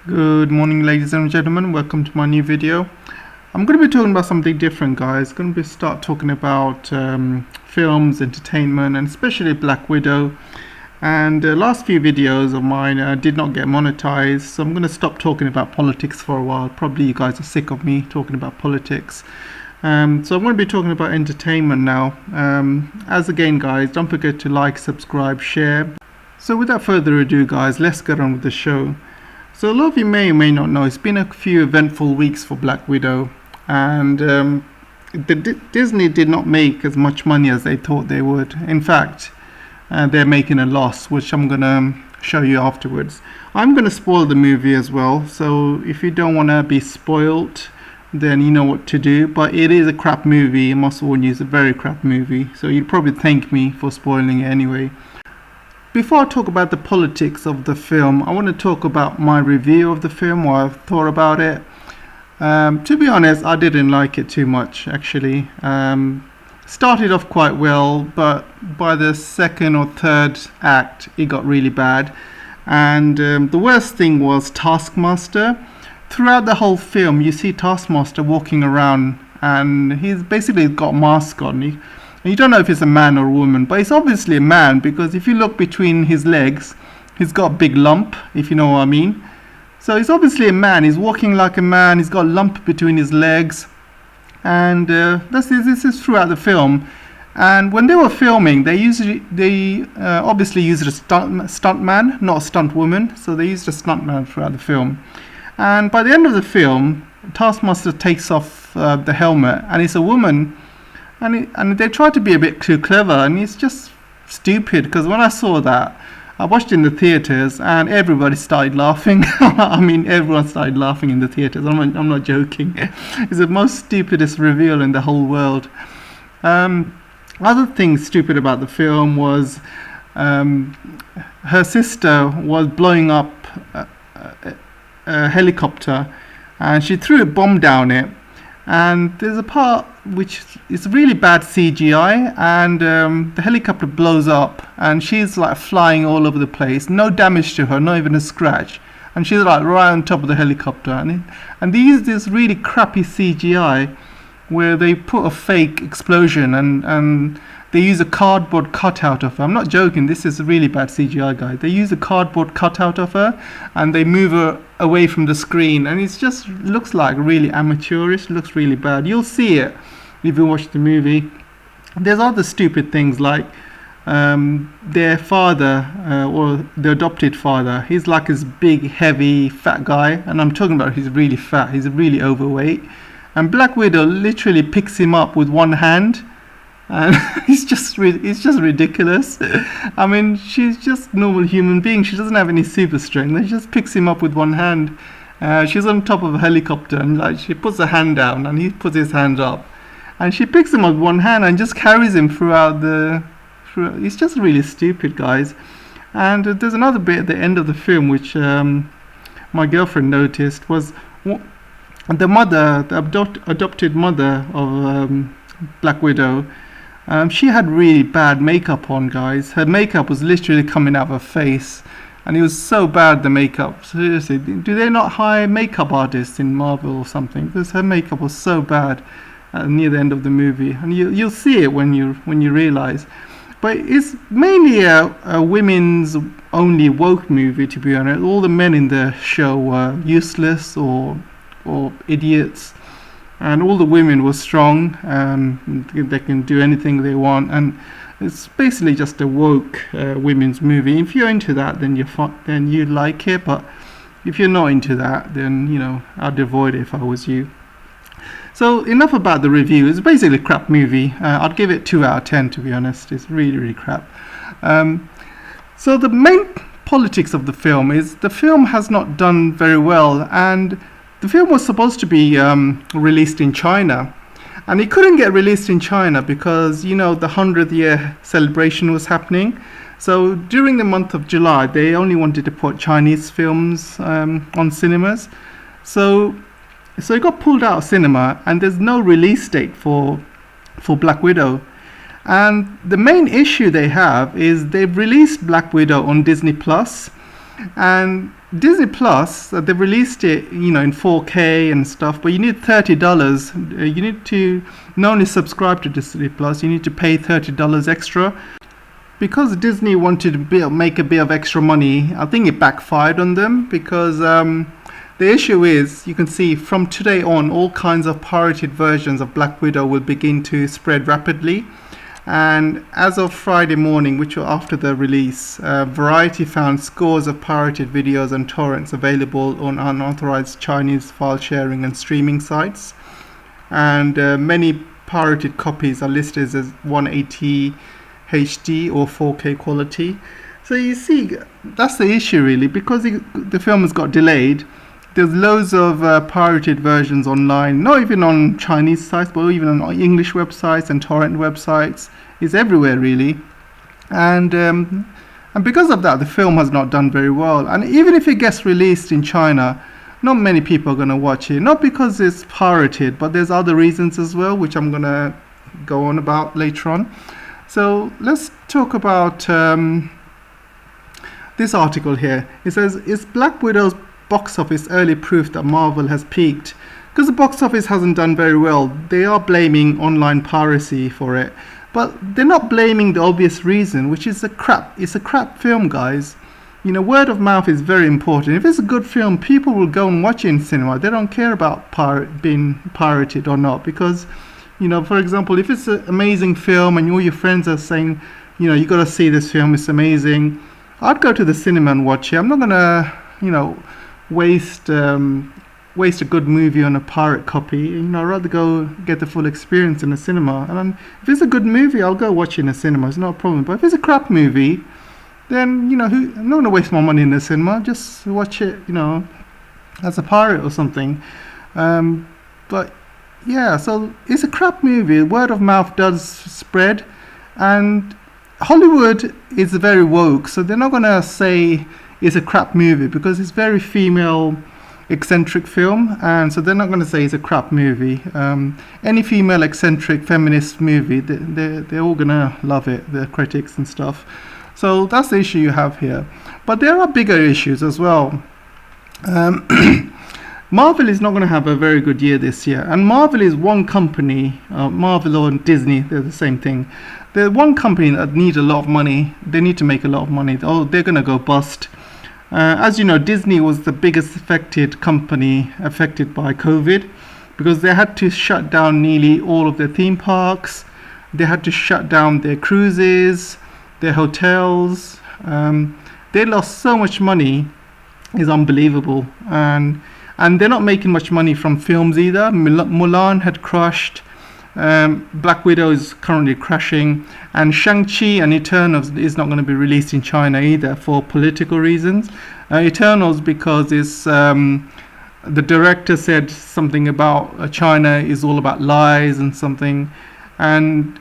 Good morning, ladies and gentlemen. Welcome to my new video. I'm going to be talking about something different, guys. Going to start talking about films, entertainment, and especially Black Widow. And the last few videos of mine did not get monetized, so I'm going to stop talking about politics for a while. Probably you guys are sick of me talking about politics. So I'm going to be talking about entertainment now. As again, guys, don't forget to like, subscribe, share. So without further ado, guys, let's get on with the show. So a lot of you may or may not know, it's been a few eventful weeks for Black Widow, and Disney did not make as much money as they thought they would. In fact, they're making a loss, which I'm going to show you afterwards. I'm going to spoil the movie as well, so if you don't want to be spoiled, then you know what to do. But it is a crap movie. I must warn you, it's a very crap movie, so you'll probably thank me for spoiling it anyway. Before I talk about the politics of the film, I want to talk about my review of the film, what I've thought about it. To be honest, I didn't like it too much, actually. Started off quite well, but by the second or third act, it got really bad. And the worst thing was Taskmaster. Throughout the whole film, you see Taskmaster walking around, and he's basically got a mask on. You don't know if it's a man or a woman, but it's obviously a man, because if you look between his legs, he's got a big lump, if you know what I mean. So he's obviously a man. He's walking like a man. He's got a lump between his legs, and this is throughout the film. And when they were filming, they obviously used a stunt man, not a stunt woman. So they used a stunt man throughout the film. And by the end of the film, Taskmaster takes off the helmet, and it's a woman. And they try to be a bit too clever, and it's just stupid, because when I saw that, I watched it in the theaters and everybody started laughing. I mean, everyone started laughing in the theaters. I'm not joking. It's the most stupidest reveal in the whole world. Other things stupid about the film was her sister was blowing up a helicopter, and she threw a bomb down it. And there's a part which is really bad CGI, and the helicopter blows up, and she's like flying all over the place. No damage to her, not even a scratch. And she's like right on top of the helicopter. And they use this really crappy CGI where they put a fake explosion, and they use a cardboard cutout of her. I'm not joking, this is a really bad CGI, guys. They use a cardboard cutout of her, and they move her away from the screen, and it just looks like really amateurish, looks really bad. You'll see it if you watch the movie. There's other stupid things like their father, or the adopted father. He's like this big, heavy, fat guy, and I'm talking about he's really fat, he's really overweight. And Black Widow literally picks him up with one hand, and it's just ridiculous. I mean, she's just a normal human being. She doesn't have any super strength. She just picks him up with one hand. She's on top of a helicopter, and like she puts her hand down, and he puts his hand up, and she picks him up with one hand and just carries him throughout it's just really stupid, guys. And there's another bit at the end of the film which my girlfriend noticed, was the mother, the adopted mother of Black Widow. She had really bad makeup on, guys. Her makeup was literally coming out of her face, and it was so bad, the makeup. Seriously, do they not hire makeup artists in Marvel or something? Because her makeup was so bad near the end of the movie, and you'll see it when you realize. But it's mainly a women's only woke movie, to be honest. All the men in the show were useless or idiots. And all the women were strong, they can do anything they want, and it's basically just a woke women's movie. If you're into that, then you like it, but if you're not into that, then you know, I'd avoid it if I was you. So enough about the review. It's basically a crap movie. I'd give it 2 out of 10, to be honest. It's really, really crap. So the main politics of the film is the film has not done very well, and the film was supposed to be released in China, and it couldn't get released in China because, you know, the 100th year celebration was happening. So during the month of July, they only wanted to put Chinese films on cinemas. So it got pulled out of cinema, and there's no release date for Black Widow. And the main issue they have is they've released Black Widow on Disney Plus, And Disney Plus, they released it, in 4K and stuff, but you need $30. You need to not only subscribe to Disney Plus, you need to pay $30 extra. Because Disney wanted to make a bit of extra money, I think it backfired on them, because the issue is, you can see from today on, all kinds of pirated versions of Black Widow will begin to spread rapidly. And as of Friday morning, which was after the release, Variety found scores of pirated videos and torrents available on unauthorized Chinese file sharing and streaming sites. And many pirated copies are listed as 180 HD or 4K quality. So you see, that's the issue really, because the film has got delayed. There's loads of pirated versions online, not even on Chinese sites, but even on English websites and torrent websites. It's everywhere really, and because of that, the film has not done very well. And even if it gets released in China, not many people are going to watch it. Not because it's pirated, but there's other reasons as well, which I'm going to go on about later on. So let's talk about this article here. It says, "Is Black Widow's box office early proof that Marvel has peaked?" Because the box office hasn't done very well, they are blaming online piracy for it. But they're not blaming the obvious reason, which is it's a crap film, guys. Word of mouth is very important. If it's a good film, people will go and watch it in cinema. They don't care about being pirated or not, because, for example, if it's an amazing film and all your friends are saying, you got to see this film, it's amazing, I'd go to the cinema and watch it. I'm not gonna, waste a good movie on a pirate copy. I'd rather go get the full experience in the cinema. And if it's a good movie, I'll go watch it in the cinema. It's not a problem. But if it's a crap movie, then I'm not gonna waste my money in the cinema. Just watch it, as a pirate or something. But yeah, so it's a crap movie. Word of mouth does spread, and Hollywood is very woke, so they're not gonna say it's a crap movie because it's very female eccentric film, and so they're not going to say it's a crap movie. Any female eccentric feminist movie, they're all going to love it, the critics and stuff. So that's the issue you have here. But there are bigger issues as well. Marvel is not going to have a very good year this year, and Marvel is one company. Marvel or Disney, they're the same thing. They're one company that needs a lot of money. They need to make a lot of money. They're going to go bust. As you know, Disney was the biggest company affected by COVID, because they had to shut down nearly all of their theme parks. They had to shut down their cruises, their hotels. They lost so much money, it's unbelievable. And they're not making much money from films either. Mulan had crushed. Black Widow is currently crashing, and Shang-Chi and Eternals is not going to be released in China either for political reasons. Eternals because it's the director said something about China is all about lies and something, and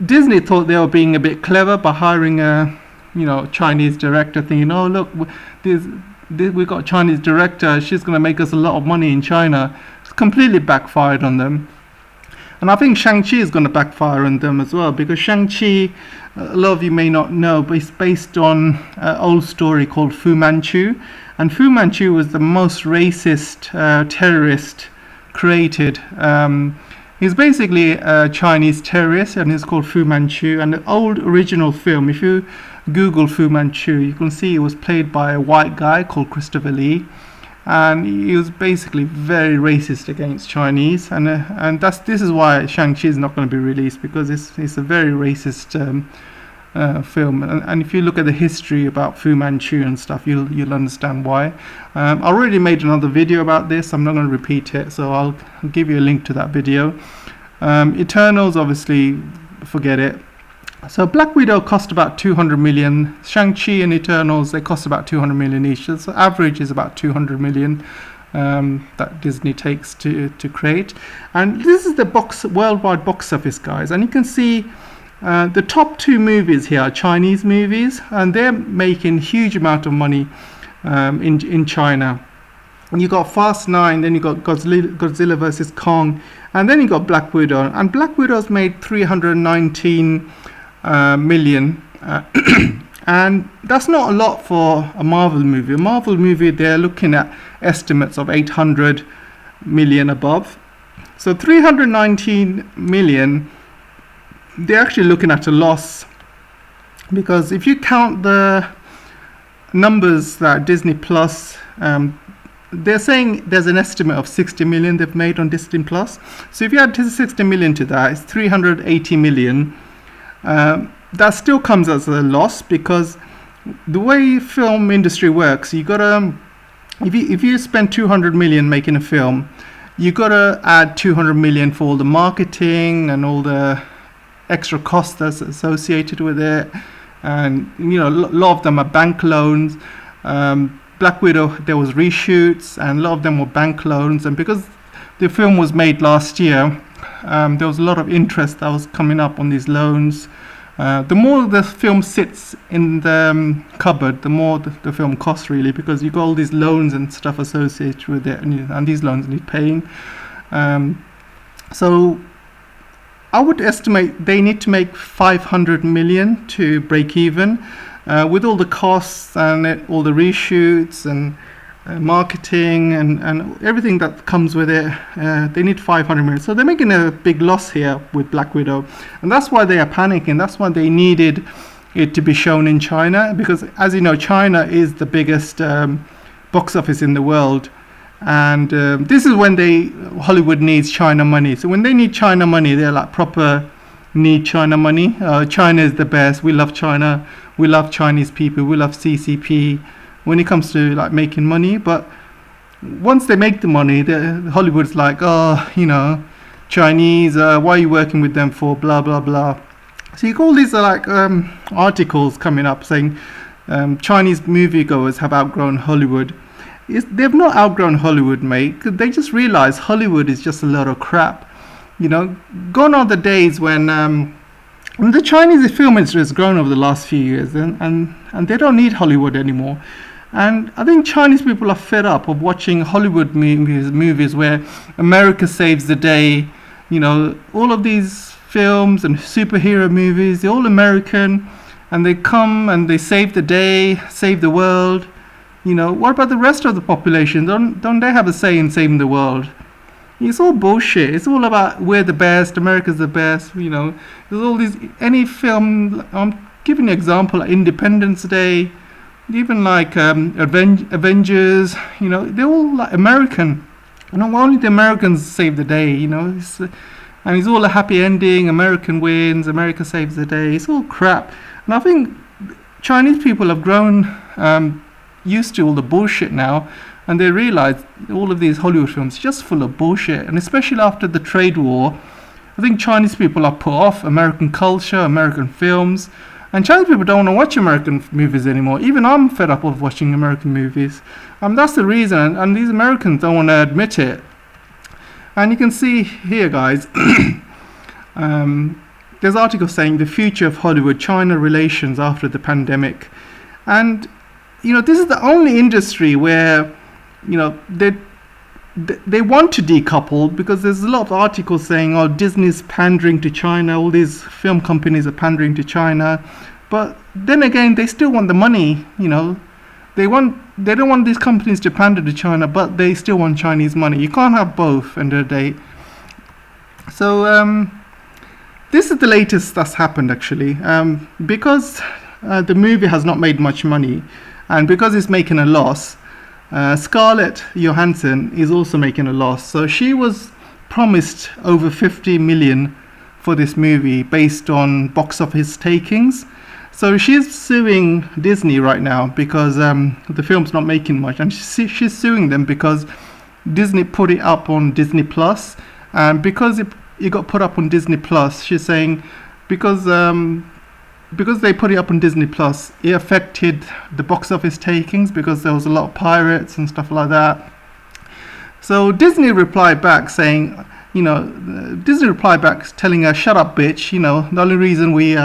Disney thought they were being a bit clever by hiring a Chinese director, thinking, oh look, we've got a Chinese director, she's going to make us a lot of money in China. It's completely backfired on them. And I think Shang-Chi is going to backfire on them as well, because Shang-Chi, a lot of you may not know, but it's based on an old story called Fu Manchu. And Fu Manchu was the most racist terrorist created. He's basically a Chinese terrorist, and he's called Fu Manchu. And the old original film, if you Google Fu Manchu, you can see it was played by a white guy called Christopher Lee. And he was basically very racist against Chinese, and this is why Shang-Chi is not going to be released, because it's a very racist film. And if you look at the history about Fu Manchu and stuff, you'll understand why. I already made another video about this. I'm not going to repeat it, so I'll give you a link to that video. Eternals, obviously, forget it. So Black Widow cost about 200 million. Shang-Chi and Eternals, they cost about 200 million each. So average is about 200 million that Disney takes to create. And this is the worldwide box office, guys. And you can see the top two movies here are Chinese movies, and they're making huge amount of money in China. And you got Fast 9, then you got Godzilla vs Kong, and then you got Black Widow. And Black Widow's made 319 million, And that's not a lot for a Marvel movie. A Marvel movie, they're looking at estimates of 800 million above. So 319 million, they're actually looking at a loss, because if you count the numbers that Disney Plus, they're saying there's an estimate of 60 million they've made on Disney Plus. So if you add 60 million to that, it's 380 million. That still comes as a loss, because the way film industry works, you gotta, if you spend 200 million making a film, you gotta add 200 million for all the marketing and all the extra costs that's associated with it. And you know, a lot of them are bank loans. Black Widow, there was reshoots, and a lot of them were bank loans. And because the film was made last year, there was a lot of interest that was coming up on these loans. The more the film sits in the cupboard, the more the film costs, really, because you've got all these loans and stuff associated with it, and these loans need paying. So I would estimate they need to make 500 million to break even, with all the costs and all the reshoots and marketing and everything that comes with it. They need 500 million, so they're making a big loss here with Black Widow, and that's why they are panicking. That's why they needed it to be shown in China, because, as you know, China is the biggest box office in the world, and this is when Hollywood needs China money. So when they need China money, they're like proper need China money. China is the best. We love China. We love Chinese people. We love CCP. When it comes to like making money. But once they make the money, Hollywood's like, oh, you know, Chinese, why are you working with them for, blah blah blah. So you got all these like articles coming up saying Chinese moviegoers have outgrown Hollywood. They've not outgrown Hollywood, mate. They just realize Hollywood is just a lot of crap. You know, gone are the days when the Chinese film industry has grown over the last few years, and they don't need Hollywood anymore. And I think Chinese people are fed up of watching Hollywood movies where America saves the day. You know, all of these films and superhero movies, they're all American, and they come and they save the day, save the world. You know, what about the rest of the population? Don't they have a say in saving the world? It's all bullshit. It's all about we're the best, America's the best. You know, there's all these, any film, I'm giving you an example, like Independence Day, even like Avengers, you know, they're all like American. You know, only the Americans save the day, you know. And it's all a happy ending, American wins, America saves the day. It's all crap. And I think Chinese people have grown used to all the bullshit now, and they realize all of these Hollywood films are just full of bullshit. And especially after the trade war, I think Chinese people are put off American culture, American films, and Chinese people don't want to watch American movies anymore. Even I'm fed up of watching American movies. That's the reason, and these Americans don't want to admit it. And you can see here, guys, there's articles saying the future of Hollywood-China relations after the pandemic. And you know, this is the only industry where, you know, they want to decouple, because there's a lot of articles saying, oh, Disney's pandering to China, all these film companies are pandering to China. But then again, they still want the money, you know. They don't want these companies to pander to China, but they still want Chinese money. You can't have both end of the day. So this is the latest that's happened, actually. Because the movie has not made much money, and because it's making a loss, Scarlett Johansson is also making a loss. So she was promised over 50 million for this movie based on box office takings. So she's suing Disney right now because the film's not making much, and she's suing them because Disney put it up on Disney Plus, and because it got put up on Disney Plus, she's saying because they put it up on Disney Plus, it affected the box office takings because there was a lot of pirates and stuff like that. So Disney replied back saying, you know, telling her, shut up, bitch. You know, the only reason we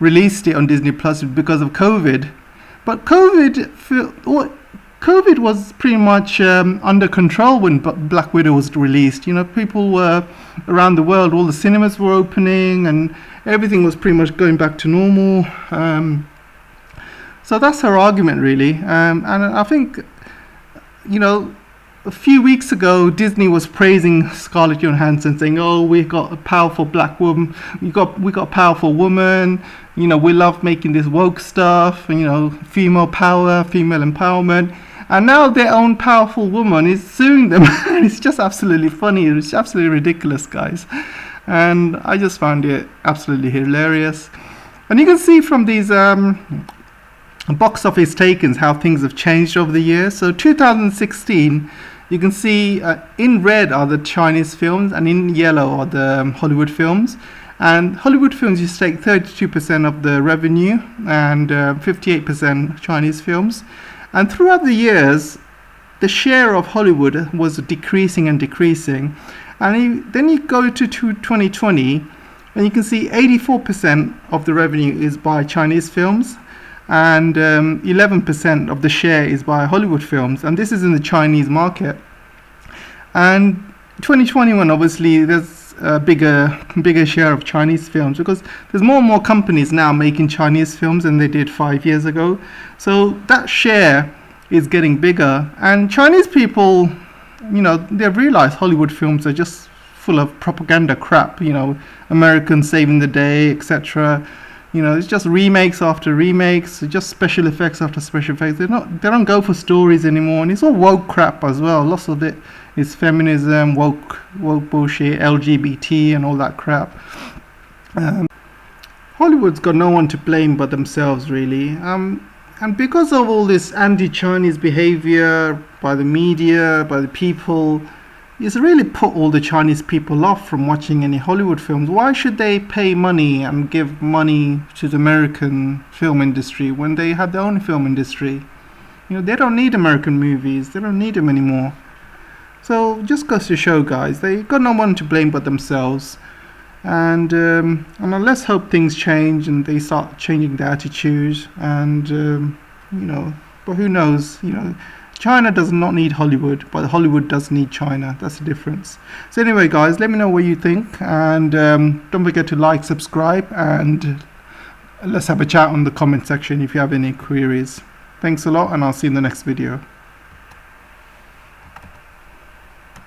released it on Disney Plus is because of COVID. But COVID was pretty much under control when Black Widow was released. You know, people were around the world, all the cinemas were opening, and everything was pretty much going back to normal. So that's her argument, really. And I think, you know, a few weeks ago, Disney was praising Scarlett Johansson, saying, "Oh, we got a powerful black woman. We got a powerful woman. You know, we love making this woke stuff. You know, female power, female empowerment." And now their own powerful woman is suing them. It's just absolutely funny. It's absolutely ridiculous, guys. And I just found it absolutely hilarious. And you can see from these box office takings how things have changed over the years. So 2016, you can see in red are the Chinese films, and in yellow are the Hollywood films. And Hollywood films used to take 32% of the revenue, and 58% Chinese films. And throughout the years, the share of Hollywood was decreasing and decreasing. And then you go to 2020, and you can see 84% of the revenue is by Chinese films, and 11% of the share is by Hollywood films, and this is in the Chinese market. And 2021, obviously, there's a bigger share of Chinese films, because there's more and more companies now making Chinese films than they did 5 years ago. So that share is getting bigger, and Chinese people, you know, they've realized Hollywood films are just full of propaganda crap, you know, Americans saving the day, etc. You know, it's just remakes after remakes, just special effects after special effects. They don't go for stories anymore, and it's all woke crap as well. Lots of it is feminism, woke bullshit, LGBT, and all that crap. Hollywood's got no one to blame but themselves, really. And because of all this anti-Chinese behavior by the media, by the people, it's really put all the Chinese people off from watching any Hollywood films. Why should they pay money and give money to the American film industry when they have their own film industry? You know, they don't need American movies. They don't need them anymore. So just goes to show, guys, they got no one to blame but themselves. And let's hope things change and they start changing their attitude. And you know, but who knows? You know, China does not need Hollywood, but Hollywood does need China. That's the difference. So anyway, guys, let me know what you think, and don't forget to like, subscribe, and let's have a chat on the comment section if you have any queries. Thanks a lot, and I'll see you in the next video.